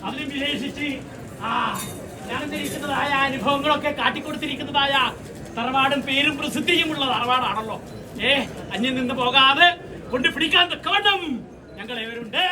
അതിലും വിശേഷിച്ച് ഞാനെന്നിരിക്കുന്നതായ അനുഭവങ്ങളൊക്കെ കാട്ടിക്കൊടുത്തിരിക്കുന്നതായ തറവാടും പേരും പ്രസിദ്ധിയുമുള്ള തറവാടാണല്ലോ. അന്യം നിന്ന് പോകാതെ കൊണ്ട് പിടിക്കാൻ തക്കവണ്ണം ഞങ്ങൾ ഏവരുണ്ട്.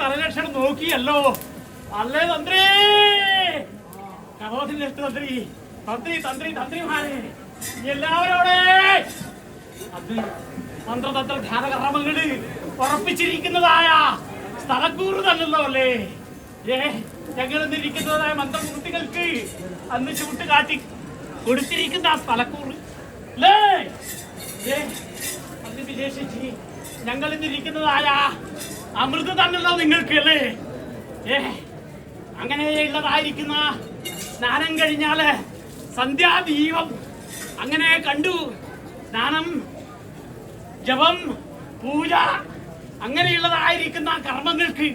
തലലക്ഷണം നോക്കിയല്ലോ അല്ലേ തന്ത്രി? കബോധിനെടുത്ത് തന്ത്രി തന്ത്രി തന്ത്രി തന്ത്രിമാരെ എല്ലാവരോടെ അത് മന്ത്രതന്ത്ര ധ്യാനകർമ്മങ്ങള് ഉറപ്പിച്ചിരിക്കുന്നതായ സ്ഥലക്കൂറ് തന്നല്ലോ അല്ലേ? ഞങ്ങൾ ഇന്നിരിക്കുന്നതായ മന്ത്രമൂർത്തികൾക്ക് അന്ന് ചൂട്ട് കാട്ടി കൊടുത്തിരിക്കുന്ന ആ സ്ഥലക്കൂറ് അല്ലേ? അന്ന് വിശേഷിച്ച് ഞങ്ങൾ ഇന്നിരിക്കുന്നതായ അമൃത് തന്നല്ലോ നിങ്ങൾക്ക് അല്ലേ? അങ്ങനെയുള്ളതായിരിക്കുന്ന സ്നാനം കഴിഞ്ഞാല് സന്ധ്യാദീപം അങ്ങനെ കണ്ടു. സ്നാനം, ജപം, പൂജ അങ്ങനെയുള്ളതായിരിക്കുന്ന കർമ്മങ്ങൾക്ക്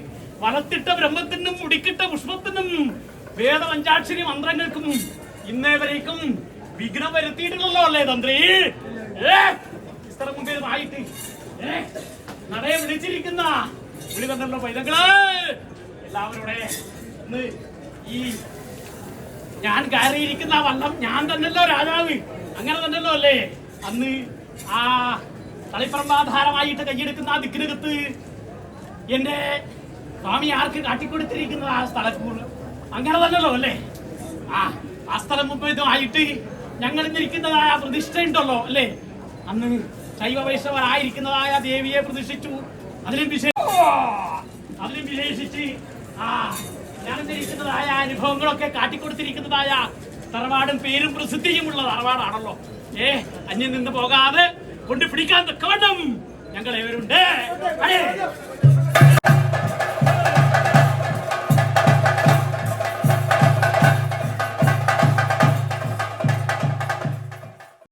വളർത്തിട്ട ബ്രഹ്മത്തിനും മുടിക്കിട്ട പുഷ്പത്തിനും വേദപഞ്ചാക്ഷരി മന്ത്രങ്ങൾക്കും ഇന്നേവരേക്കും വിഘ്നം വരുത്തിയിട്ടുള്ളല്ലോ അല്ലേ തന്ത്രി? ഇത്ര മുമ്പേതായിട്ട് നടയെ വിളിച്ചിരിക്കുന്ന വിളി തന്നല്ലോ പൈതങ്ങള് എല്ലാവരുടെ ഇന്ന് ഈ ഞാൻ കയറിയിരിക്കുന്ന വള്ളം ഞാൻ തന്നല്ലോ രാജാവ്, അങ്ങനെ തന്നല്ലോ അല്ലേ? അന്ന് ആ തളിപ്പറമ്പാധാരമായിട്ട് കൈയെടുക്കുന്ന ആ ദിക്കിനകത്ത് എന്റെ സ്വാമി ആർക്ക് കാട്ടിക്കൊടുത്തിരിക്കുന്നത് ആ സ്ഥലക്കൂറ് അങ്ങനെ തന്നല്ലോ അല്ലേ? ആ സ്ഥലം മുമ്പേതുമായിട്ട് ഞങ്ങൾ ഇന്നിരിക്കുന്നതായ പ്രതിഷ്ഠ ഉണ്ടല്ലോ അല്ലേ? അന്ന് ശൈവ വൈഷ്ണവരായിരിക്കുന്നതായ ദേവിയെ പ്രതിഷ്ഠിച്ചു. അതിലും വിശേഷിച്ച് ഞാനെന്നിരിക്കുന്നതായ അനുഭവങ്ങളൊക്കെ കാട്ടിക്കൊടുത്തിരിക്കുന്നതായ തറവാടും പേരും പ്രസിദ്ധിയുമുള്ള തറവാടാണല്ലോ. അന്യം നിന്ന് പോകാതെ കൊണ്ട് പിടിക്കാൻ തക്കവണ്ണം ഞങ്ങൾ ഏവരുണ്ട്.